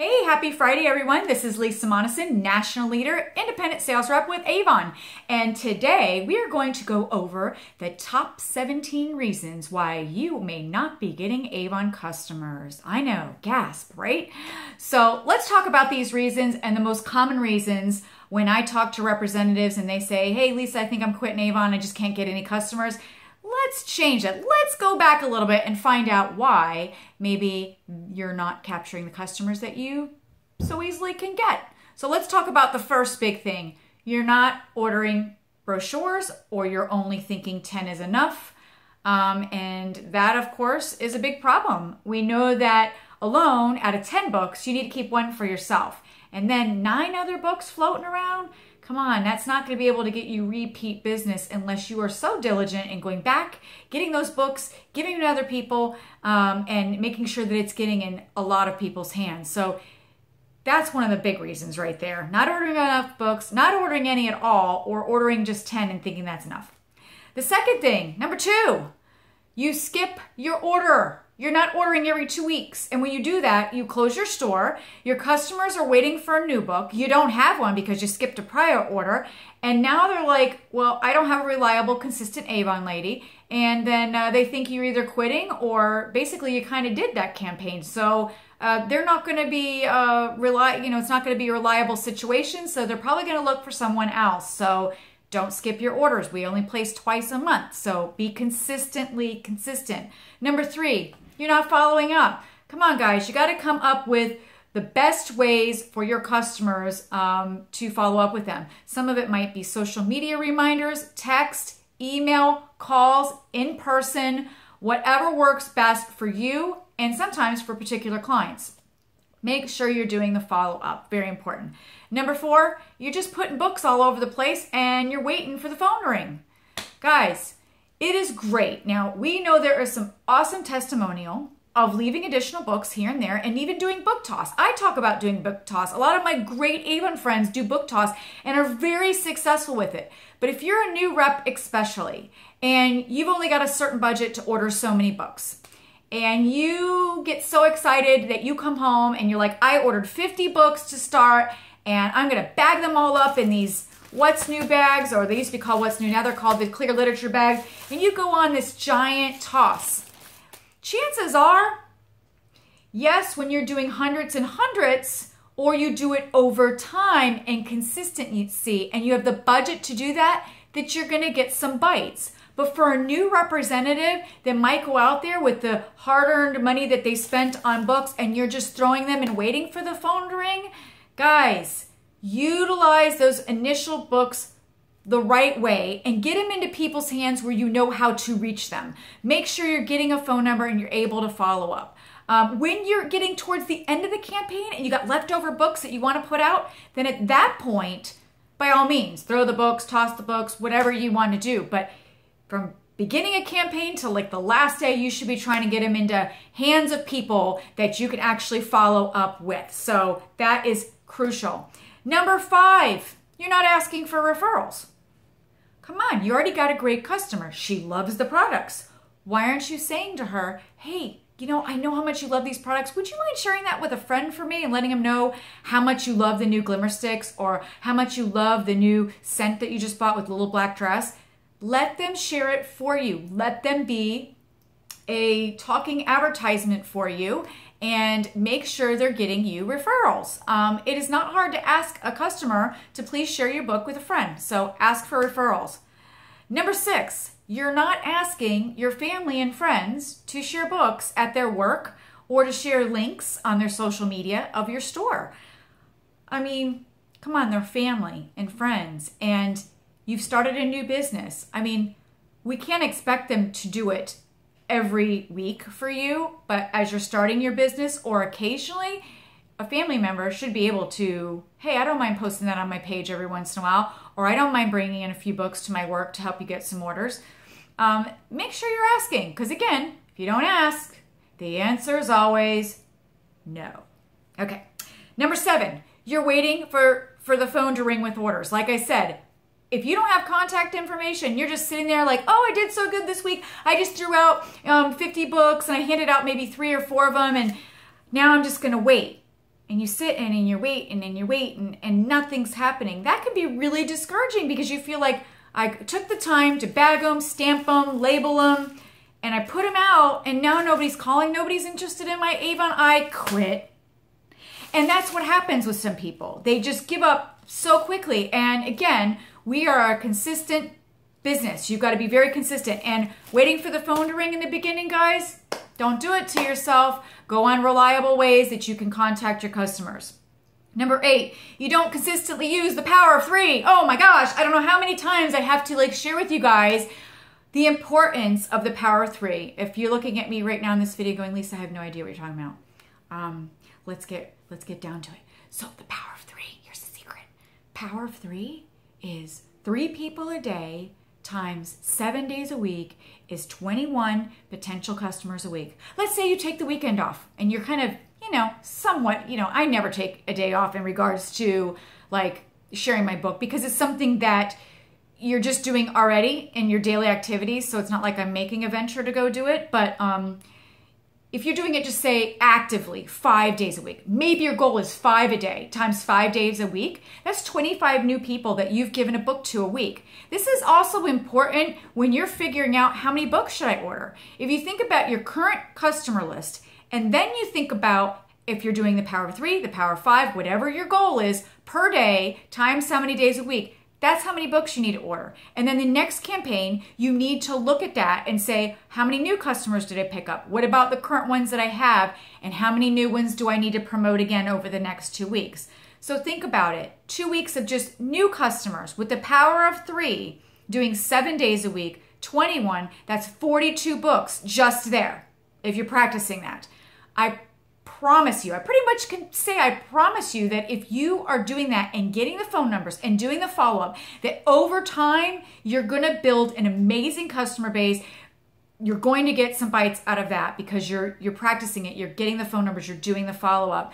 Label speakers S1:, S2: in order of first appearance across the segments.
S1: Hey, happy Friday, everyone. This is Lisa Monoson, National Leader, Independent Sales Rep with Avon. And today we are going to go over the top 17 reasons why you may not be getting Avon customers. I know, gasp, right? So let's talk about these reasons and the most common reasons when I talk to representatives and they say, hey, Lisa, I think I'm quitting Avon. I just can't get any customers. Let's change it. Let's go back a little bit and find out why maybe you're not capturing the customers that you so easily can get. So let's talk about the first big thing. You're not ordering brochures, or you're only thinking 10 is enough. And that, of course, is a big problem. We know that alone, out of 10 books, you need to keep one for yourself. And then 9 other books floating around. Come on, that's not going to be able to get you repeat business unless you are so diligent in going back, getting those books, giving them to other people, and making sure that it's getting in a lot of people's hands. So that's one of the big reasons right there. Not ordering enough books, not ordering any at all, or ordering just 10 and thinking that's enough. The second thing, number 2, you skip your order. You're not ordering every 2 weeks. And when you do that, you close your store. Your customers are waiting for a new book. You don't have one because you skipped a prior order. And now they're like, well, I don't have a reliable, consistent Avon lady. And then they think you're either quitting or basically you kind of did that campaign. So they're not going to be it's not going to be a reliable situation. So they're probably going to look for someone else. So don't skip your orders. We only place twice a month. So be consistently consistent. Number 3, you're not following up. Come on, guys. You got to come up with the best ways for your customers to follow up with them. Some of it might be social media reminders, text, email, calls, in person, whatever works best for you and sometimes for particular clients. Make sure you're doing the follow-up. Very important. Number 4, you're just putting books all over the place and you're waiting for the phone to ring. Guys, it is great. Now, we know there is some awesome testimonial of leaving additional books here and there and even doing book toss. I talk about doing book toss. A lot of my great Avon friends do book toss and are very successful with it. But if you're a new rep especially, and you've only got a certain budget to order so many books, and you get so excited that you come home and you're like, I ordered 50 books to start and I'm going to bag them all up in these What's New bags, or they used to be called What's New, now they're called the clear literature bags, and you go on this giant toss. Chances are, yes, when you're doing hundreds and hundreds, or you do it over time and consistency, and you have the budget to do that, that you're going to get some bites. But for a new representative that might go out there with the hard-earned money that they spent on books and you're just throwing them and waiting for the phone to ring, guys, utilize those initial books the right way and get them into people's hands where you know how to reach them. Make sure you're getting a phone number and you're able to follow up. When you're getting towards the end of the campaign and you got leftover books that you want to put out, then at that point, by all means, throw the books, toss the books, whatever you want to do. But from beginning a campaign to like the last day, you should be trying to get them into hands of people that you can actually follow up with. So that is crucial. Number 5, you're not asking for referrals. Come on, you already got a great customer. She loves the products. Why aren't you saying to her, hey, I know how much you love these products. Would you mind sharing that with a friend for me and letting them know how much you love the new glimmer sticks or how much you love the new scent that you just bought with the little black dress? Let them share it for you. Let them be a talking advertisement for you and make sure they're getting you referrals. It is not hard to ask a customer to please share your book with a friend. So ask for referrals. Number 6, you're not asking your family and friends to share books at their work or to share links on their social media of your store. I mean, come on, they're family and friends, and you've started a new business. I mean, we can't expect them to do it every week for you, but as you're starting your business or occasionally, a family member should be able to, hey, I don't mind posting that on my page every once in a while, or I don't mind bringing in a few books to my work to help you get some orders. Make sure you're asking, because again, if you don't ask, the answer is always no. Okay. Number 7, you're waiting for the phone to ring with orders. Like I said, if you don't have contact information, you're just sitting there like, oh, I did so good this week. I just threw out 50 books and I handed out maybe 3 or 4 of them and now I'm just going to wait. and you sit and you're waiting and you're waiting and nothing's happening, that can be really discouraging because you feel like I took the time to bag them, stamp them, label them, and I put them out, and now nobody's calling, nobody's interested in my Avon, I quit. And that's what happens with some people. They just give up so quickly. And again, we are a consistent business. You've got to be very consistent. And waiting for the phone to ring in the beginning, guys, don't do it to yourself. Go on reliable ways that you can contact your customers. Number 8, you don't consistently use the power of 3. Oh my gosh, I don't know how many times I have to share with you guys the importance of the power of 3. If you're looking at me right now in this video going, Lisa, I have no idea what you're talking about. Let's get down to it. So the power of 3, here's the secret. Power of 3 is 3 people a day times 7 days a week is 21 potential customers a week. Let's say you take the weekend off and you're kind of, somewhat, I never take a day off in regards to sharing my book because it's something that you're just doing already in your daily activities. So it's not like I'm making a venture to go do it. But if you're doing it, just say actively 5 days a week. Maybe your goal is 5 a day times 5 days a week. That's 25 new people that you've given a book to a week. This is also important when you're figuring out how many books should I order. If you think about your current customer list, and then you think about if you're doing the power of 3, the power of 5, whatever your goal is per day times how many days a week, that's how many books you need to order. And then the next campaign, you need to look at that and say, how many new customers did I pick up? What about the current ones that I have? And how many new ones do I need to promote again over the next 2 weeks? So think about it. 2 weeks of just new customers with the power of 3, doing 7 days a week, 21, that's 42 books just there if you're practicing that. I promise you, I pretty much can say I promise you that if you are doing that and getting the phone numbers and doing the follow-up, that over time, you're going to build an amazing customer base. You're going to get some bites out of that because you're practicing it. You're getting the phone numbers. You're doing the follow-up.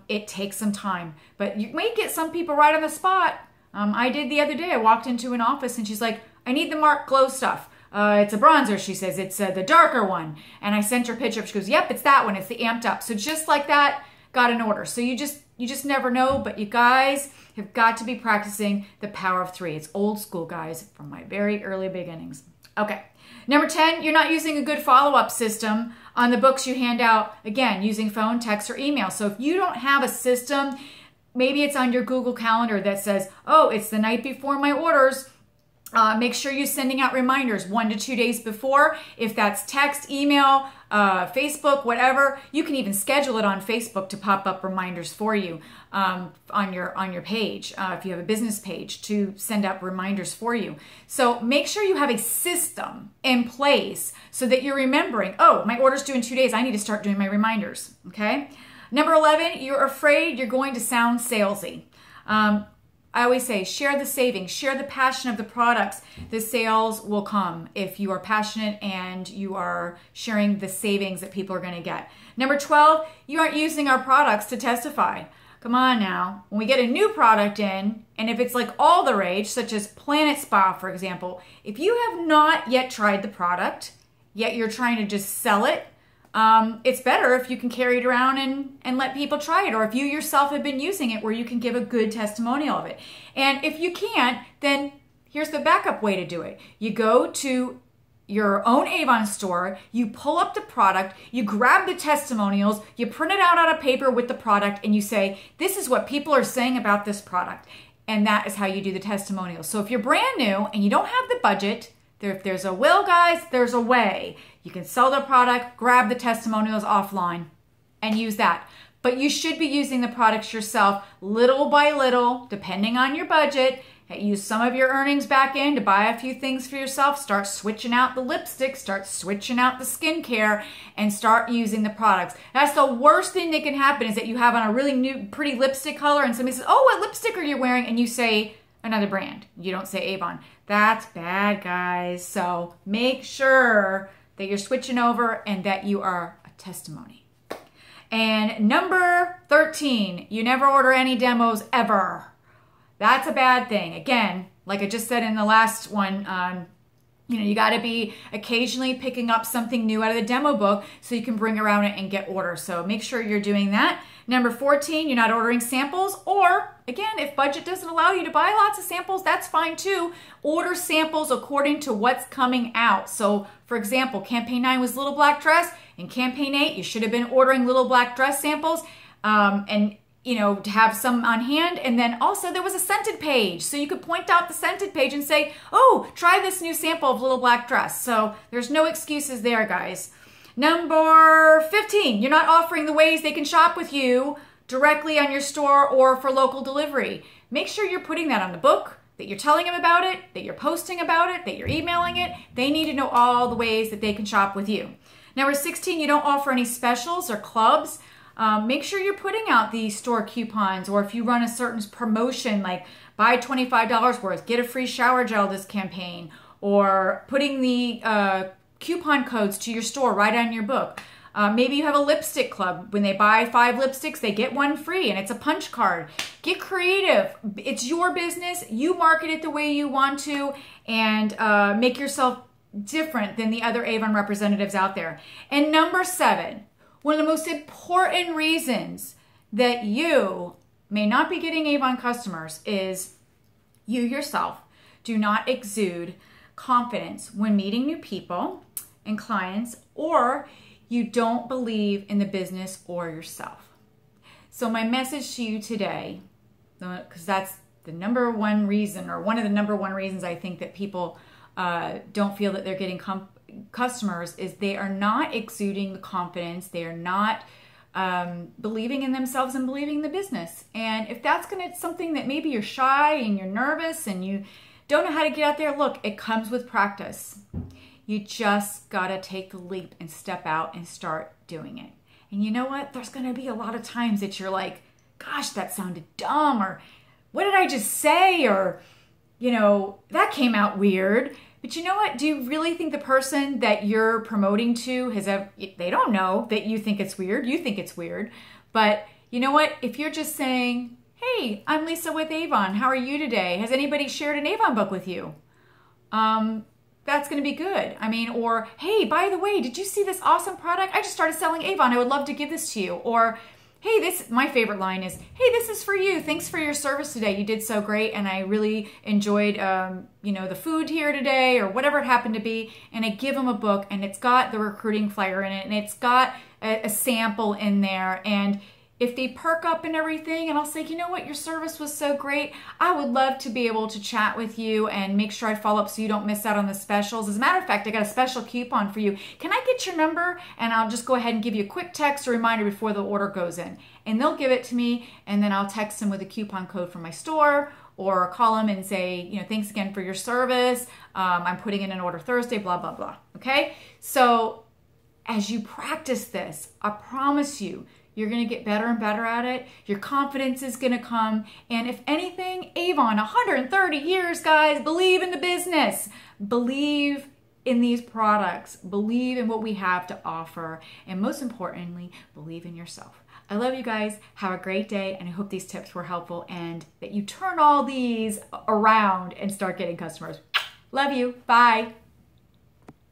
S1: It takes some time, but you might get some people right on the spot. I did the other day. I walked into an office and she's like, I need the Mark Glow stuff. It's a bronzer, she says. It's the darker one. And I sent her a picture. She goes, yep, it's that one. It's the amped up. So just like that, got an order. So you just never know. But you guys have got to be practicing the power of 3. It's old school, guys, from my very early beginnings. Okay. Number 10, you're not using a good follow-up system on the books you hand out, again, using phone, text, or email. So if you don't have a system, maybe it's on your Google Calendar that says, oh, it's the night before my orders. Make sure you're sending out reminders 1 to 2 days before. If that's text, email, Facebook, whatever, you can even schedule it on Facebook to pop up reminders for you on your page. If you have a business page, to send out reminders for you. So make sure you have a system in place so that you're remembering, oh, my order's due in 2 days. I need to start doing my reminders. Okay. Number 11, you're afraid you're going to sound salesy. I always say, share the savings, share the passion of the products. The sales will come if you are passionate and you are sharing the savings that people are going to get. Number 12, you aren't using our products to testify. Come on now. When we get a new product in, and if it's like all the rage, such as Planet Spa, for example, if you have not yet tried the product, yet you're trying to just sell it, it's better if you can carry it around and let people try it, or if you yourself have been using it where you can give a good testimonial of it. And if you can't, then here's the backup way to do it. You go to your own Avon store, you pull up the product, you grab the testimonials, you print it out on a paper with the product, and you say, this is what people are saying about this product. And that is how you do the testimonials. So if you're brand new and you don't have the budget, if there's a will, guys, there's a way. You can sell the product, grab the testimonials offline, and use that. But you should be using the products yourself little by little, depending on your budget. Use some of your earnings back in to buy a few things for yourself. Start switching out the lipstick, start switching out the skincare, and start using the products. That's the worst thing that can happen, is that you have on a really new, pretty lipstick color, and somebody says, oh, what lipstick are you wearing? And you say another brand. You don't say Avon. That's bad, guys. So make sure that you're switching over and that you are a testimony. And number 13, you never order any demos ever. That's a bad thing. Again, like I just said in the last one, You got to be occasionally picking up something new out of the demo book so you can bring around it and get orders. So make sure you're doing that. Number 14, you're not ordering samples, or again, if budget doesn't allow you to buy lots of samples, that's fine too. Order samples according to what's coming out. So for example, campaign 9 was little black dress, and campaign 8, you should have been ordering little black dress samples, and to have some on hand. And then also there was a scented page. So you could point out the scented page and say, oh, try this new sample of little black dress. So there's no excuses there, guys. Number 15, you're not offering the ways they can shop with you directly on your store or for local delivery. Make sure you're putting that on the book, that you're telling them about it, that you're posting about it, that you're emailing it. They need to know all the ways that they can shop with you. Number 16, you don't offer any specials or clubs. Make sure you're putting out the store coupons, or if you run a certain promotion like buy $25 worth, get a free shower gel this campaign, or putting the coupon codes to your store right on your book. Maybe you have a lipstick club. When they buy 5 lipsticks, they get 1 free, and it's a punch card. Get creative. It's your business. You market it the way you want to, and make yourself different than the other Avon representatives out there. And number 7, one of the most important reasons that you may not be getting Avon customers is you yourself do not exude confidence when meeting new people and clients, or you don't believe in the business or yourself. So my message to you today, because that's the number one reason, or one of the number one reasons I think that people don't feel that they're getting customers, is they are not exuding the confidence. They are not believing in themselves and believing in the business. And if that's something that maybe you're shy and you're nervous and you don't know how to get out there, look, it comes with practice. You just got to take the leap and step out and start doing it. And you know what? There's going to be a lot of times that you're like, gosh, that sounded dumb, or what did I just say? Or, that came out weird. But you know what? Do you really think the person that you're promoting to they don't know that you think it's weird. You think it's weird. But you know what? If you're just saying, hey, I'm Lisa with Avon. How are you today? Has anybody shared an Avon book with you? That's going to be good. Or, hey, by the way, did you see this awesome product? I just started selling Avon. I would love to give this to you. Or, hey, my favorite line is, hey, this is for you. Thanks for your service today. You did so great, and I really enjoyed, the food here today, or whatever it happened to be. And I give them a book, and it's got the recruiting flyer in it, and it's got a sample in there. And if they perk up and everything, and I'll say, you know what, your service was so great. I would love to be able to chat with you and make sure I follow up so you don't miss out on the specials. As a matter of fact, I got a special coupon for you. Can I get your number? And I'll just go ahead and give you a quick text or reminder before the order goes in. And they'll give it to me, and then I'll text them with a coupon code from my store, or call them and say, thanks again for your service. I'm putting in an order Thursday, blah, blah, blah. Okay? So as you practice this, I promise you, you're going to get better and better at it. Your confidence is going to come. And if anything, Avon, 130 years, guys, believe in the business. Believe in these products. Believe in what we have to offer. And most importantly, believe in yourself. I love you guys. Have a great day. And I hope these tips were helpful and that you turn all these around and start getting customers. Love you. Bye.